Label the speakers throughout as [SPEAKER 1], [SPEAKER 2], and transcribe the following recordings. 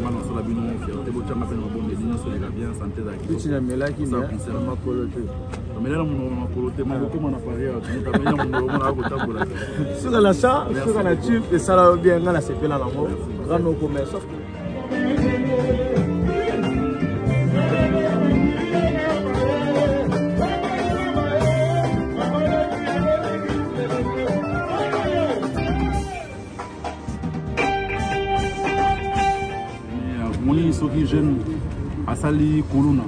[SPEAKER 1] moi non sur la bino fierté bo chama pe no bon de lignes sur les bien santé da ki
[SPEAKER 2] tu n'as mais là qui ça concerne ma coloté
[SPEAKER 1] mais là mon coloté ma beaucoup mon appareil tu n'as pas mon na ko tambola
[SPEAKER 2] sur la ça sur la tube et ça là bien ngala c'est là là-haut rano commerce
[SPEAKER 1] soki jeune asali kuluna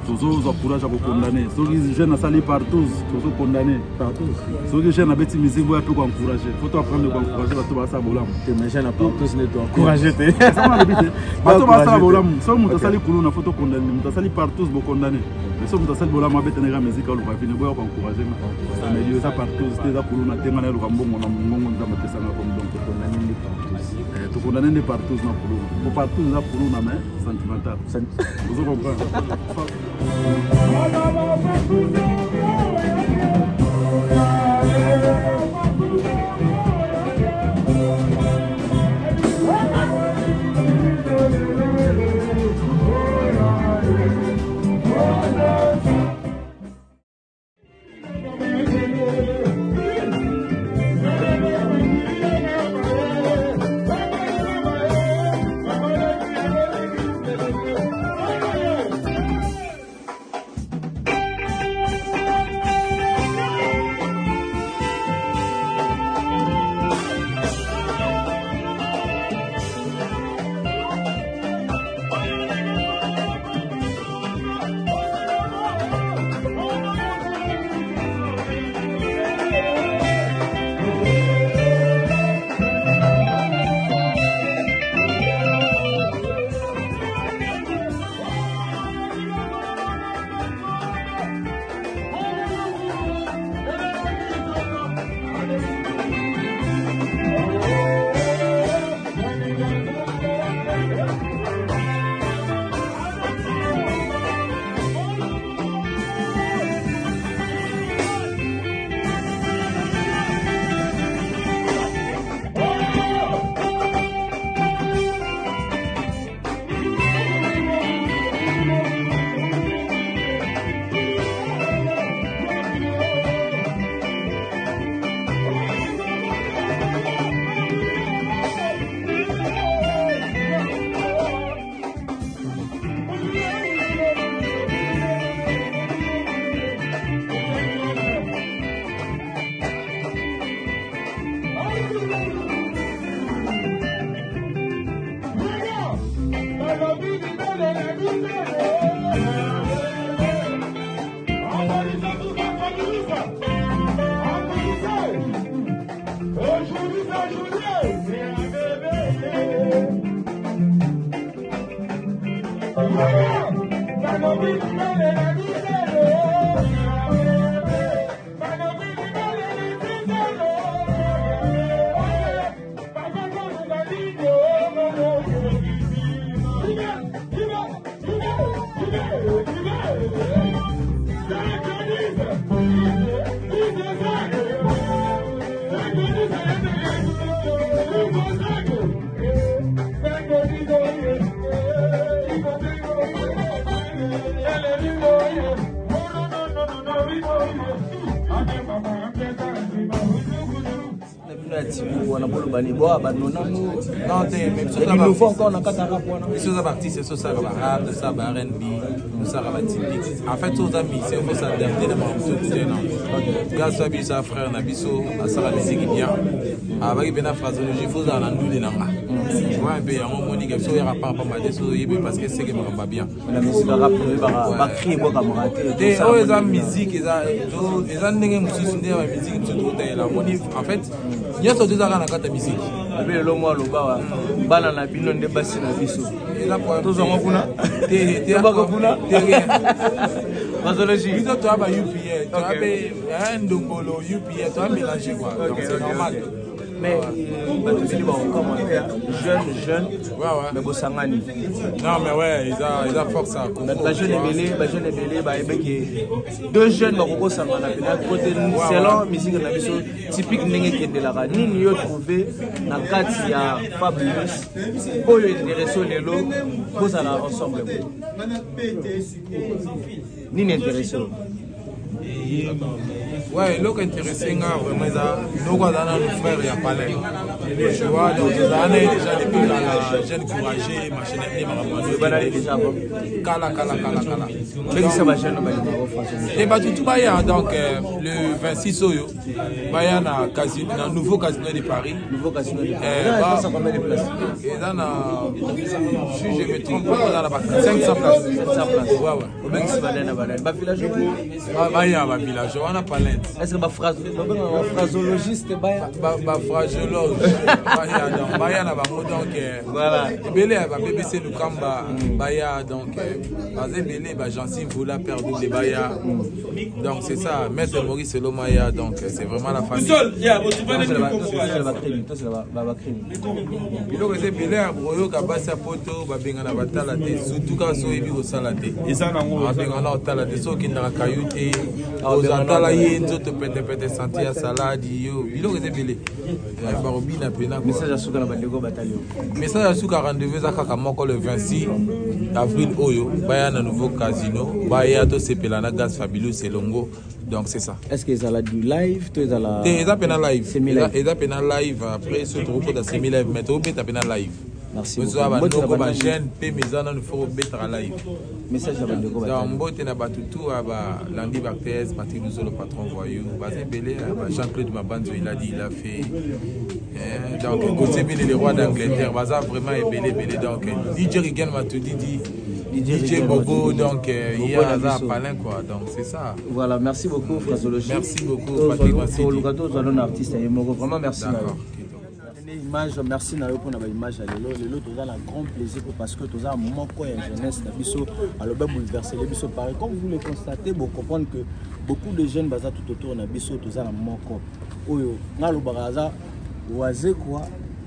[SPEAKER 1] tozo courage à condamner soki jeune asali partout tozo condamner partout soki jeune abeti musique boya pe ko encourager faut apprendre à encourager bato ba sa bolam
[SPEAKER 2] te mais jeune partout ne doit encourager te
[SPEAKER 1] ça m'a habité bato ba sa bolam so muto asali kuluna faut condamner muto asali partout bo condamner mais so muto asali bolam abeti na musique au ba fini boya ko encourager mais lieu ça partout c'était ça kuluna tenga na lo mbongo na mbongo nzamba pesa na comme donc condamner ni partout tu condamner partout na kuluna pour partout na kuluna mais sentimental vous comprenez.
[SPEAKER 3] Il nous faut encore un cataract. C'est ça partie, c'est ça rap, ça R&B, ça typique. En fait, aux amis, c'est faut s'adapter de mon gars ça bi sa frère na biso asala musique bien. Avec bien la phraseologie, faut dans l'andou de nanga. Tu vois un peu en monique so ya pas pas mal so yebe parce que c'est que pas bien.
[SPEAKER 2] La musique rap va crier quoi camarade.
[SPEAKER 3] Des aux musique ils ont ndenge mususu ndenge la musique tout la moni en fait il y a surtout ça na kata musique.
[SPEAKER 2] Avec le mot loba bana na bino nde basi na biso.
[SPEAKER 3] Et là pour
[SPEAKER 2] tous on kuna
[SPEAKER 3] te ba kuna
[SPEAKER 2] phraseologie.
[SPEAKER 3] Ils ont toi ba UPA, tu as un ndongolo UPA, tu as mélangé quoi. Donc c'est normal.
[SPEAKER 2] mais batubeli bakokamata jeune mais bosangani
[SPEAKER 3] non mais ouais ils a force à
[SPEAKER 2] bajeune ebele bayebeki deux jeunes bakokosangana pena côté selon musique na biso typique ndenge ekendelaka nini yo trouvé na kati ya Fabulous oyo intéressé lelo bozala ensemble nini intéressé
[SPEAKER 3] ouais, l'autre intéressé, vraiment, nous avons nos frères et palais. Tu vois, donc nous avons déjà depuis la jeune courageux, machin, et bah tout baya donc le 26 oyo, baya na casino, na nouveau casino de Paris.
[SPEAKER 2] Nouveau casino de Paris. Ça combien de places?
[SPEAKER 3] Et dans si je me trompe pas, dans la 500 places. 500 places. Ouais ouais.
[SPEAKER 2] Combien c'est ba village?
[SPEAKER 3] Baya ba village, on a pas l'aide.
[SPEAKER 2] Est-ce que ba phrasologiste baya?
[SPEAKER 3] Ba phraseologue. Baya na ba donc voilà. Belé ba BBC nous kamba baya donc bazé belé ba Jansi voula perdre des baya. Donc c'est ça, Maître Maurice Lomaya donc c'est vraiment la famille. Biloko c'est belé broyo ka basa poto ba benga na batala te surtout ka so ebi ko sala te. Eza nango ba benga na otala te so ki na kayute ozatala ye nzoto pete santi ya salade yo biloko c'est belé. Ba robina pena
[SPEAKER 2] message à suka na bandeko batalio.
[SPEAKER 3] Message à suka rendez-vous za kaka moko le 26 avril oyo baya na nouveau casino baya to sepela na Gaz Fabulous Selongo. Donc c'est ça.
[SPEAKER 2] Est-ce que ça a du live? Tout est à la.
[SPEAKER 3] Et ça pena live. Et ça pena live après ce truc de semi live mais tout est pena live.
[SPEAKER 2] Merci.
[SPEAKER 3] Nous avons nos ba chaîne pe mezana nous faut mettre à live.
[SPEAKER 2] Message à bandeko batalio.
[SPEAKER 3] Donc mbote na batutu aba Landy Barthez, Patrick Luzo le patron voyou, Bazin Belé, Jean-Claude Mabanzo il a dit il a fait donc côté bien les rois d'Angleterre, Baza vraiment est belé donc DJ Rigan m'a tout dit DJ Bobo, donc il y a un palin quoi, donc c'est ça.
[SPEAKER 2] Voilà, merci beaucoup Phraseologie.
[SPEAKER 3] Merci beaucoup Patrick Massidi.
[SPEAKER 2] Artiste vraiment merci. Image, merci na pour na image à l'élo tous a un grand plaisir parce que tous a un moment quoi jeunesse na biso alors ben bouleverser les biso pareil comme vous le constatez vous comprendre que beaucoup de jeunes baza tout autour na biso tous a un moment quoi oyo na lo baraza oaze quoi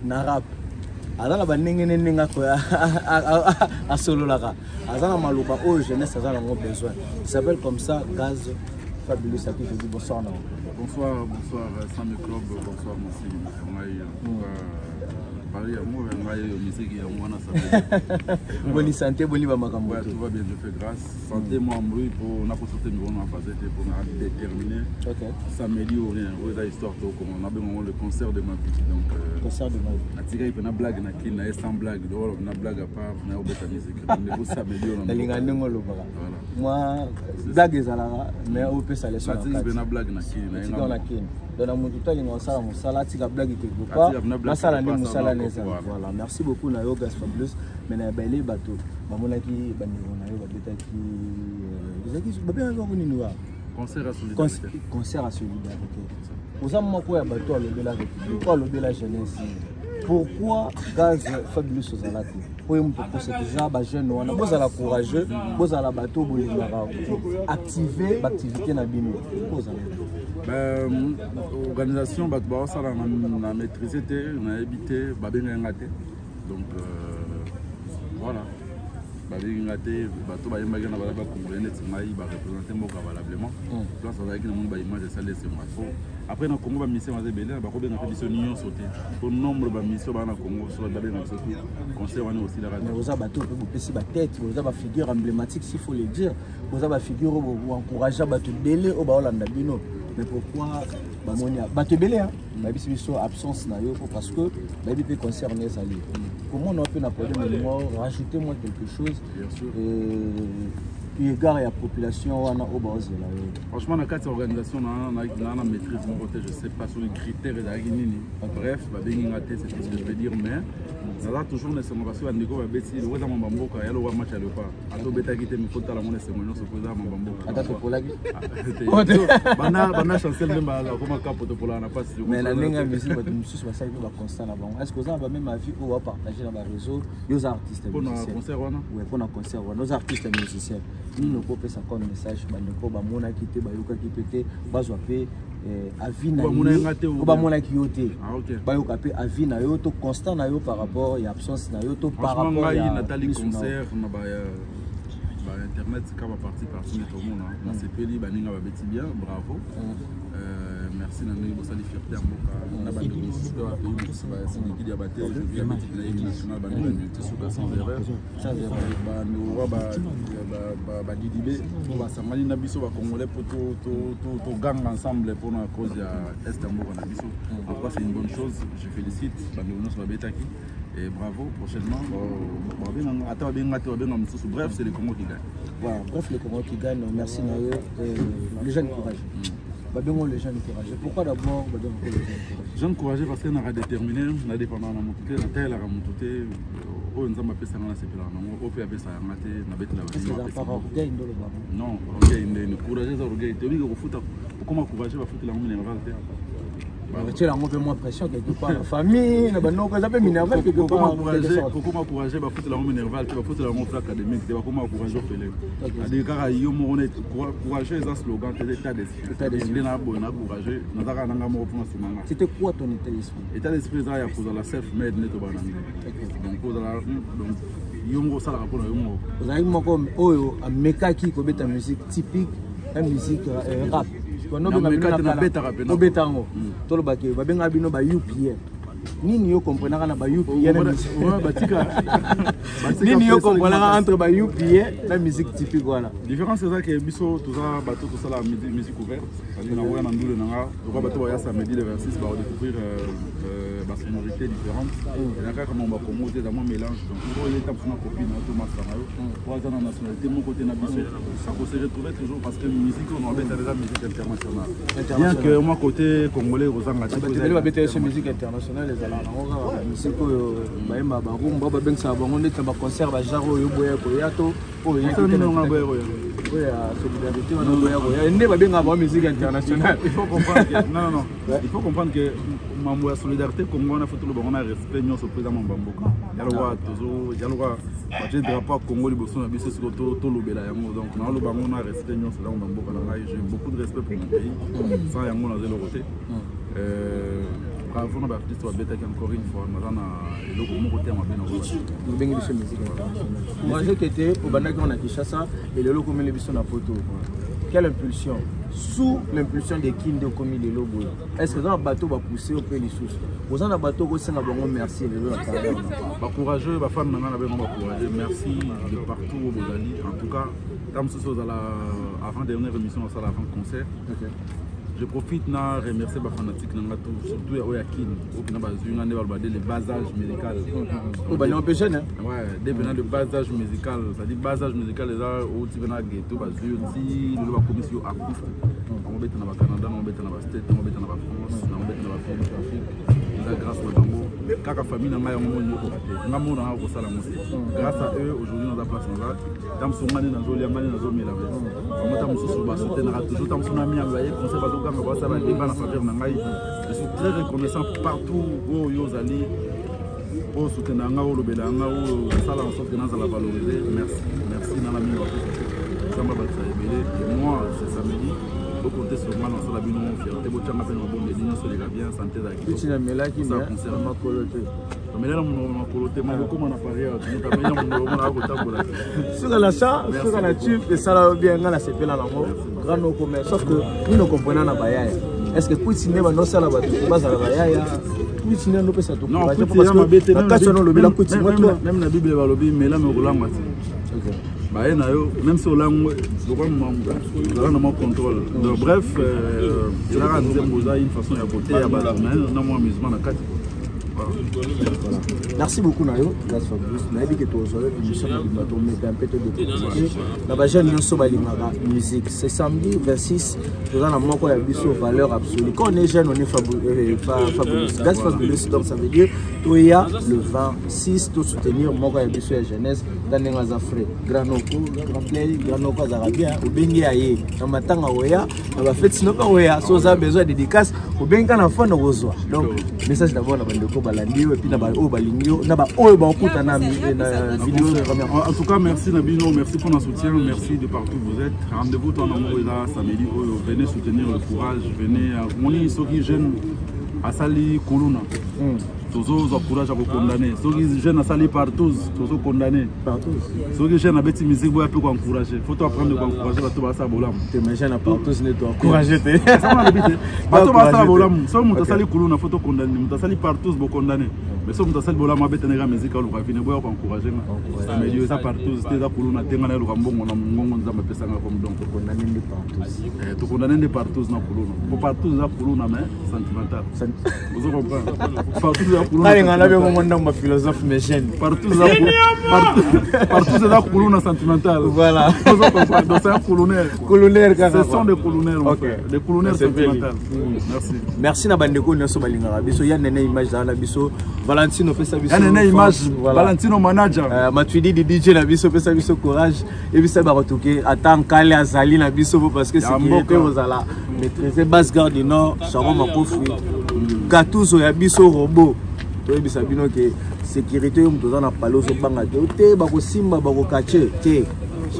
[SPEAKER 2] na rap azana ba ndenge nenga ko a solo la azana maloba oyo jeunesse azana ngo besoin il s'appelle comme ça Gaz Fabulous à qui je dis bonsoir.
[SPEAKER 1] Bonsoir Sammy Club, bonsoir Massi. Paris, moi, musique,
[SPEAKER 2] bonne santé, bonne makambo.
[SPEAKER 1] Ouais, tout va bien, je fais grâce. Santé, moi, bruit pour n'a pas sauté nous on va pour déterminer. OK. Samedi ou rien, on a histoire comme on a besoin le concert de ma vie. Donc
[SPEAKER 2] concert de ma vie.
[SPEAKER 1] La tigre il peut na blague na kin na sans blague, dehors on a blague à part, na obeta musique. Mais vous samedi on a.
[SPEAKER 2] Linga ndongo lo bala. Moi blague ezala mais on peut ça les sur la
[SPEAKER 1] tigre il peut na blague na kin na.
[SPEAKER 2] Tigre na kin. Dans la montée il y a musala tigre blague quelque part. Masala ni musala neza. Voilà, merci beaucoup na Gaz Fabulous. Mais na belé bateau. Mamona ki bandiko na yo babeta ki ezaki babé ngo nini wa. Concert à solidarité. Aux hommes quoi bateau à l'obé la République, quoi l'obé la jeunesse. Pourquoi Gaz Fabulous aux alati? Pour me proposer déjà ba jeune wana bozala courageux, bozala bateau bolingara. Activer l'activité na bino. Bozala.
[SPEAKER 1] Organisation bateau ba sala na maîtriser té, na habité ba benga ngate. Donc voilà. Balingaté bateau ba yemba na balaba congolais net mai ba représenter mboka valablement. Place avec na monde ba image ça laisse moi. Après na Congo ba mission va belé ba ko benga mission union sauté. Pour nombre ba mission ba na Congo sur ba benga sauté. Conseil wana aussi la radio.
[SPEAKER 2] Vous avez bateau vous pesi ba tête, vous avez figure emblématique s'il faut le dire. Vous avez figure vous encourager bateau belé au ba Hollande bino. Mais pourquoi bamonia bateau belé hein? Ba biso absence na yo parce que ba bi peut concerner ça lui. Comment on peut n'apporter rajoutez-moi quelque chose. Bien sûr. Puis égard à la population on a au base là.
[SPEAKER 1] Franchement dans cette organisation on a maîtrise mon côté je sais pas sur les critères et la nini. Bref ba bengi ngate c'est ce que je veux dire mais ça va toujours ne sont parce que ndiko ba beti le weza mambamboka ya lo wa match le pas ato beta kite mi fota la mona c'est mon se poser mambamboka
[SPEAKER 2] ata pour la
[SPEAKER 1] bana chancel même la comme capo pour la na pas
[SPEAKER 2] mais la ninga musique ba mususu ba ça ba constant là bon est-ce que ça va même avis ou va partager dans le réseau les artistes
[SPEAKER 1] pour un concert wana
[SPEAKER 2] ouais pour un concert nos artistes musiciens nous ne peut ça comme message ba ne pas ba mona kite ba yuka kite bazwa pe avis na yo ba mona ki yote ba yo kapé avis na yo to constant na yo par rapport ya absence na yo to par rapport ya
[SPEAKER 1] Nathalie concert na ba internet quand va partie par tout le monde na CPLI ba ninga ba beti bien bravo merci na nous ça les fierté en boka na ba de super pays ba c'est l'équipe ya baté je viens mettre na équipe nationale ba ninga tout sur sans erreur ba nous ba Didibé ba samali na biso ba congolais pour to gang ensemble pour na cause ya Estambour na biso en quoi c'est une bonne chose je félicite ba nous sur ba betaki. Et bravo, prochainement. Bref, c'est le Congo qui gagne.
[SPEAKER 2] Voilà, bref, le Congo qui gagne. Merci Nayo. Les jeunes courageux. Les jeunes courageux. Pourquoi d'abord les jeunes courageux?
[SPEAKER 1] Jeunes courageux parce qu'on a déterminé, on a dépendant de mon côté, la terre, la ramotée. On a appelé ça dans la CPLA. On peut appeler ça à maté, on a bêté la
[SPEAKER 2] vie. C'est par orgueil dans le bas.
[SPEAKER 1] Non, orgueil, courageux, orgueil. Tu dis que comment courageux va foutre la minéralité?
[SPEAKER 2] Tu as un peu moins pression quelque part. La famille, non, quand j'appelle Minerval, quelque part.
[SPEAKER 1] Comment encourager va foutre la Minerval, tu vas foutre la ronde académique, tu vas comment encourager au Félix. À des cas, il y a un courageux, c'est un slogan, c'est l'état d'esprit. L'état d'esprit, on a encouragé, on a un
[SPEAKER 2] c'était quoi ton état d'esprit?
[SPEAKER 1] L'état d'esprit, c'est la self-made, donc, il y a un salaire pour nous.
[SPEAKER 2] Vous avez comme un méca qui connaît ta musique typique, la musique rap. No betango tolo bake babenga bino ba UPA nini yo comprendre na ba UPA na nini yo comprendre entre ba UPA la musique typique voilà
[SPEAKER 1] différence c'est ça que biso tout ça bateau tout ça la musique ouverte c'est na na ndule na ba bateau ya samedi le 26 ba découvrir ba sonorité différente et là comme on va commenter dans mon mélange donc il y a une copine Thomas Samayo trois ans en nationalité mon côté na biso ça peut se retrouver toujours parce que musique on embête déjà musique internationale bien que moi côté congolais aux Angleterre
[SPEAKER 2] vous allez bêter sur musique internationale les ala na musique ba yamba ba rumba ba benga bango ndeta ba concert ba jaro yo boya ko yato o ya solidarité on boya ko ya ndé ba benga ba musique internationale
[SPEAKER 1] il faut comprendre que non il faut comprendre que mambo ya solidarité Congo na foto on a respect nyo so président Mambamboka yalwa tozo yalwa ba drapeau Congo liboso na biso siko to lobela yango donc na lo bango na respect nyo so na Mambamboka na j'ai beaucoup de respect pour mon pays sans yango na zelo côté bravo na ba artiste wa beta encore une fois na eloko mo côté ma bena
[SPEAKER 2] ko bengi biso musique internationale moi j'ai été au bandaki on a Kinshasa et le loko mele biso na poto quelle impulsion sous l'impulsion de Kindo comme les logos. Est-ce que dans un bateau va pousser au pays des sous? Vous en un bateau qui est bon merci les deux.
[SPEAKER 1] Courageux, ma femme n'a pas courageux. Merci de partout au Bozali. En tout cas, comme ce soit avant dernière émission, on avant le concert. Je profite de remercier les fanatiques, surtout les les bas âges médicaux.
[SPEAKER 2] Vous avez un peu jeune, hein?
[SPEAKER 1] Ouais, dès le bas âge musical, c'est-à-dire bas âge musical, les gens où tu viens à ghetto, la commission acoustique. On va dans le Canada, on va dans la States, on va dans la France, on va dans la France. Grâce à Bango, quand la famille n'a pas grâce à eux, aujourd'hui, on a place dans la dans son mani dans le mani dans le mille je suis très reconnaissant partout où Yozali, au soutien au Lobelanga, au Sala en sorte que nous allons valoriser. Merci dans la mine. Moi, c'est samedi. Faut compter sur moi dans la bino fierté bo tchanga pena bon les lignes sur les bien santé da ki
[SPEAKER 2] tu na mela ki ça concerne ma coloté
[SPEAKER 1] mais là mon coloté ma beaucoup mon appareil tu ta menya mon na ko tabola
[SPEAKER 2] sur la ça sur la tube et ça là bien ngala c'est pela nango grand no commerce sauf que nous ne comprenons na bayaya est-ce que poutine ba no sala ba ba sala bayaya poutine no pesa to
[SPEAKER 1] non
[SPEAKER 2] parce que le bilan poutine
[SPEAKER 1] même la bible va lobi mais là me rolanga même si on a un contrôle. Bref, il y a une façon de voter à base de amusement.
[SPEAKER 2] Merci beaucoup Nayo. Musique. C'est samedi 26. Nous avons une valeur absolue. Quand on est jeune, on est fabuleux. Gaz fabuleux, donc ça veut dire qu'il y a le 26 pour soutenir la jeunesse dans les Afriques. Grand Noko, Grand Play, Grand Noko Azarabia, au Bengi Aye. Dans ma tanga Oya, on va faire Sinoka Oya. Si vous avez besoin de dédicaces, au Bengi Nafon Rosoa. Donc, message d'abord à Bandeko. balandi et puis na ba o balingio na ba o ba okuta na vidéo.
[SPEAKER 1] En tout cas, merci Nabino, merci pour notre soutien, merci de partout où vous êtes. Rendez-vous ton amour là samedi, venez soutenir le courage, venez moni soki jeune asali kuluna. Toujours au courage à vous condamner. Soki jeune asali partout, toujours condamné. Partout. Soki jeune abeti musique boya peut encourager. Faut apprendre à encourager la toba sa bolam.
[SPEAKER 2] Te jeune à partout ne doit encourager te.
[SPEAKER 1] Ça m'a habité. Ba toba sa bolam, so muta sali kuluna faut condamner, muta sali partout bo condamner. Mais so muta sali bolam abeti na musique au rafine boya ko encourager. Mais Dieu ça partout, c'était za kuluna tenga na lukambo ngona ngongo nzamba pesa nga comme donc
[SPEAKER 2] condamner de partout.
[SPEAKER 1] To condamner de partout na kuluna. Pour partout za kuluna mais sentimental. Vous comprenez? Partout
[SPEAKER 2] ma philosophe mais jeune.
[SPEAKER 1] Partout c'est la colonne sentimentale.
[SPEAKER 2] Voilà.
[SPEAKER 1] Donc c'est un colonel. Ce sont des colonels. Des colonels sentimentales. Merci.
[SPEAKER 2] Merci na bandeko nyoso balingara biso ya nene image na biso Valentino pesa biso.
[SPEAKER 1] Nene image Valentino manager.
[SPEAKER 2] Matuidi di DJ na biso pesa biso courage et bisa ba retoquer attend kale azali na biso parce que sécurité aux ala maîtriser basse garde du nord Sharon Makofi. Gatouzo ya biso robot. Oui, ça veut dire que sécurité, on doit en parler aux banques. On simba, on caché.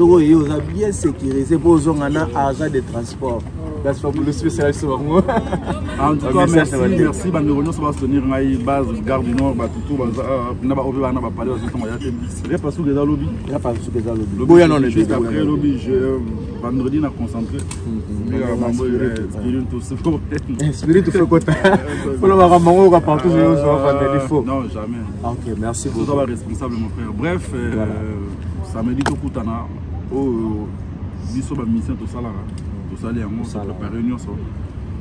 [SPEAKER 2] On a bien sécurisé pour les agents de transport. C'est pour le spécialiste.
[SPEAKER 1] En tout cas, merci. Banderonio va se tenir à la base Gare du Nord. Tout on va parler aux gens. Il n'y a pas sous les lobbies. Il n'y a pas sous les lobbies. Juste après le lobby, vendredi, on a concentré.
[SPEAKER 2] Spirit tout fait côté. Pour le moment, on va partout sur
[SPEAKER 1] non, jamais.
[SPEAKER 2] Ok, merci
[SPEAKER 1] beaucoup. Tu dois être responsable, mon frère. Bref, samedi, tout le temps, biso ba mission tout ça là. Tout ça là, on se prépare réunion ça.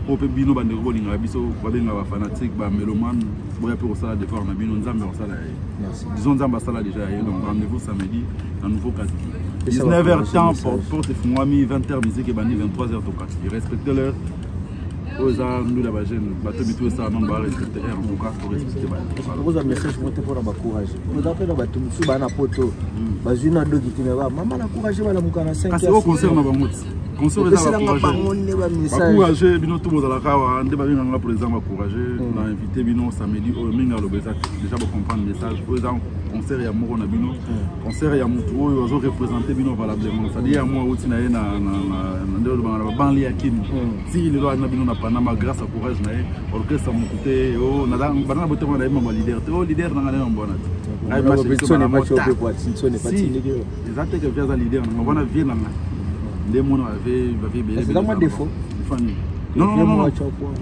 [SPEAKER 1] Pour pe bino bande ko linga biso ba benga ba fanatique ba mélomane, boya pe ko ça défort na bino nzambe ko ça là. Merci. Disons nzambe ça là déjà, donc rendez-vous samedi à nouveau quasi. 19h temps porte Fumwami, 20h musique et bandi 23h to quasi. Respectez l'heure. Aux gens nous la jeune, bateau bitou ça non ba respecter heure en tout cas pour respecter ba.
[SPEAKER 2] Vous avez message monter pour ba courage. Vous appelez ba tout sous ba na poto. Ba juna do qui me va maman na courage ba la mukana 5.
[SPEAKER 1] Parce au concert na ba moti. Concert za ba courage bino tout monde la kawa ande ba binga pour exemple courage na invité bino samedi au minga lo beza déjà pour comprendre message aux gens concert ya moko na bino concert ya mutu oyo ozo représenter bino valablement ça dit à moi outi na ndelo ba na banli ya kini si le na bino na panama grâce à courage na orchestre mon côté oh na bana bote mo na ma leader to leader na ngana mbona ai match exactement que via leader na bona vie na les mots avaient bien.
[SPEAKER 2] C'est vraiment défaut.
[SPEAKER 1] Non,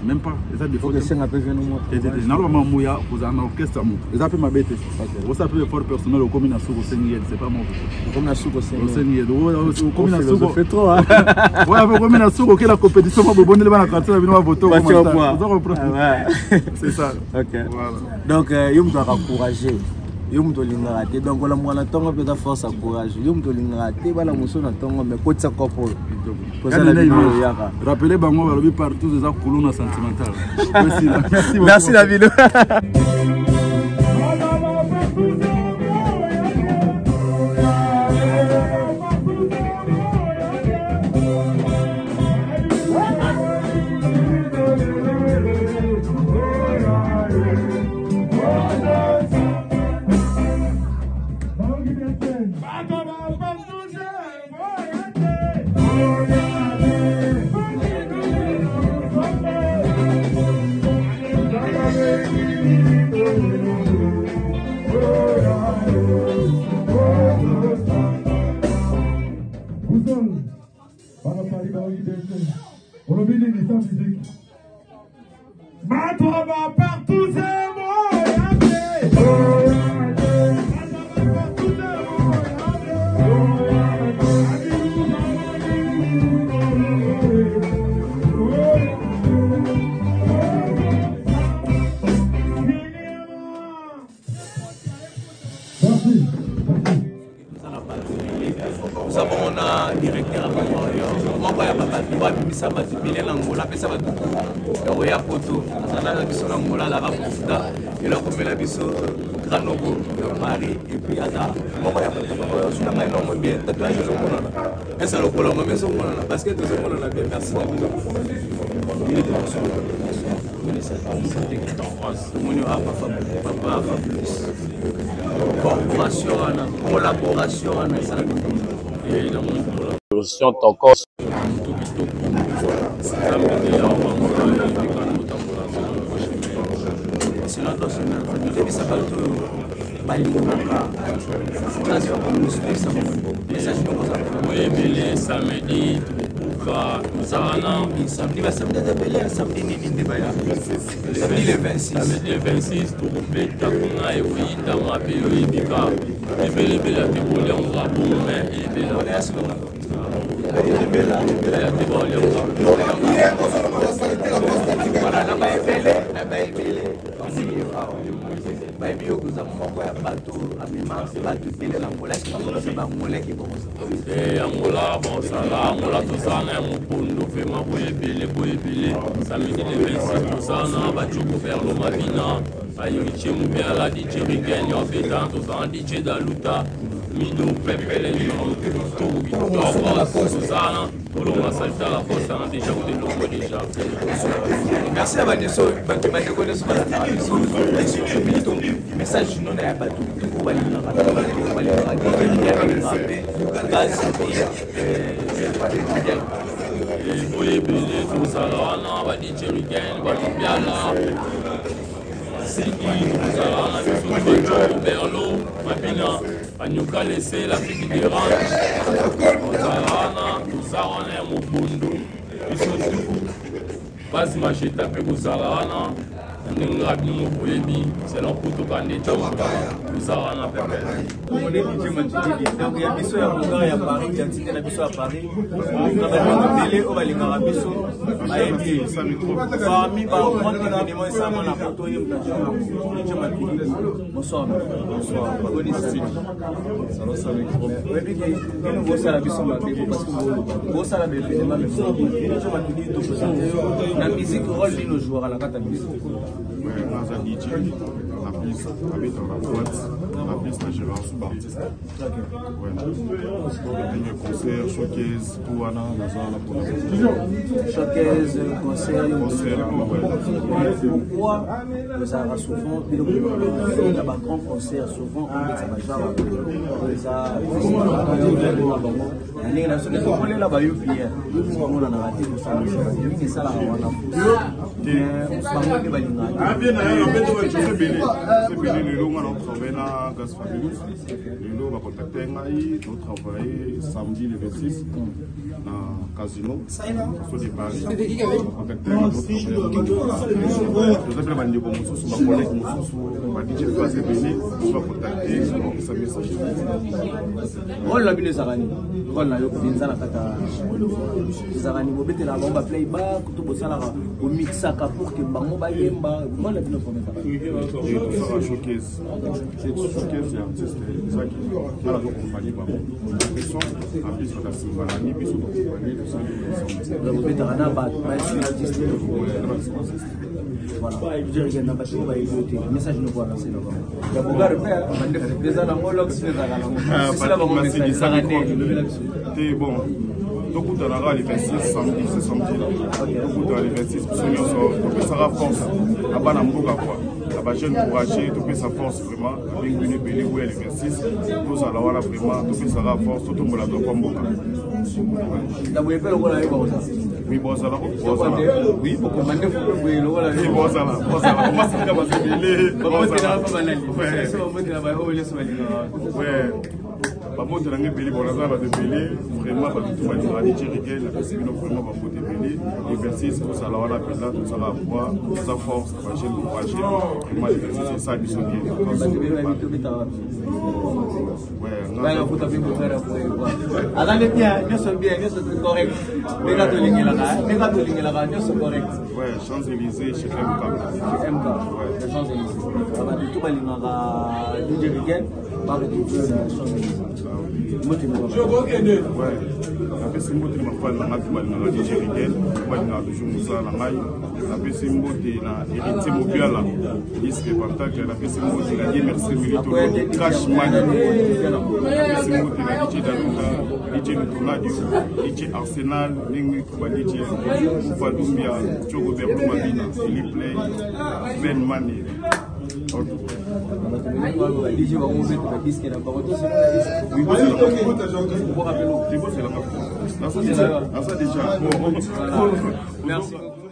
[SPEAKER 1] même pas. C'est défaut.
[SPEAKER 2] C'est un peu moi.
[SPEAKER 1] Normalement, Mouya, vous avez un orchestre. Ils appellent ma bête. Vous savez, le fort personnel au commun à Souko Séniel, c'est pas moi.
[SPEAKER 2] Comme la Souko
[SPEAKER 1] Séniel. Au commun à
[SPEAKER 2] Souko. fait trop.
[SPEAKER 1] Ouais, au commun à Souko, la compétition, vous bonne la carte, vous avez voté. C'est ça.
[SPEAKER 2] Ok. Donc, il doit encourager. Yom to lingaraté donc la mwana tongo pesa force courage yom to lingaraté bala musona tongo mais kotsa kopo
[SPEAKER 1] rappelez bango balobi partout des akuluna sentimental.
[SPEAKER 2] Merci la vidéo.
[SPEAKER 3] Nous avons un directeur à
[SPEAKER 4] Collaboration Tokos.
[SPEAKER 5] Samedi, samedi le 26 pour Beta Kuna et Winda Mapéo et Bika. Et Bela Tébole, on va pour mais et Bela. Angola, bon ça là, Angola tout ça, on a mon pondo, fait ma boye, samedi le 26 tout ça, on a battu pour faire le mavina, aïe, bien la DJ Rigen, on fait tant, tout ça, DJ Daluta, Mido, Pepe, les gens, tout ça, pour le salta la force, on a déjà eu des locaux déjà. Merci à Vanessa, tu m'as déconné sur la message, non, il n'y a pas tout. Anyuka laisser la petite dérange. Tout ça, on est mon bondo. Et surtout, pas si ma chute à Pegusarana. C'est leur poteau candidat. Tout ça, on a permis.
[SPEAKER 2] On est DJ Matidi. Donc, il y a Bisso à Paris, il y a Tine Bisso à Paris. On va aller au Balingara Bisso. Parmi les événements, ça m'a apporté DJ Matidi. Bonsoir. Bonsoir. La musique rôle nos joueurs à la carte musique.
[SPEAKER 1] Dans un DJ, la piste avec dans la boîte, la piste à Gérard sous artiste. Ouais. Concert, showcase, tout à l'heure, pour la
[SPEAKER 2] showcase, concert. Pourquoi nous avons souvent un grand concert, souvent on met ça
[SPEAKER 1] samedi le 26 dans Casino, sur des paris. donc on a les 26 samedi, c'est samedi là. Donc on a les 26 ça sera force. À Banamboka quoi. La jeune courageux, tout peut sa force vraiment. Avec une belle où elle est 26, tout ça là voilà vraiment, tout peut sa force, tout le monde la doit pas Mboka. Oui, bon ça là. Oui, beaucoup de monde oui, bon ça là. Comment ça va se mêler? Ouais. Pas bon de la belé pour la zone de belé vraiment pas tout mal la DJ Rigen la personne vraiment pas côté belé l'exercice tout ça là on a besoin tout ça là quoi ça force la chaîne courage vraiment l'exercice ça bi bien ouais là on peut taper pour faire
[SPEAKER 2] allez bien nous sommes correct les gars de l'ingéla nous sommes correct
[SPEAKER 1] ouais Champs-Élysées chez MK ouais
[SPEAKER 2] Champs-Élysées on va tout balinga DJ Rigen par le Champs-Élysées
[SPEAKER 1] napesi mbote na mafali na ngati balingaka digerigen balingaka toujours mosala na ngai napesi mbote na héritier mobiala disque pantake napesi mbote na die merci milito cash mani napesi mbote na DJ Daluka DJ Lutonadio DJ Arsenal ndenge ba DJ Fadumbia Chogo Berto Mabina Philippe Play Ben Mani Merci.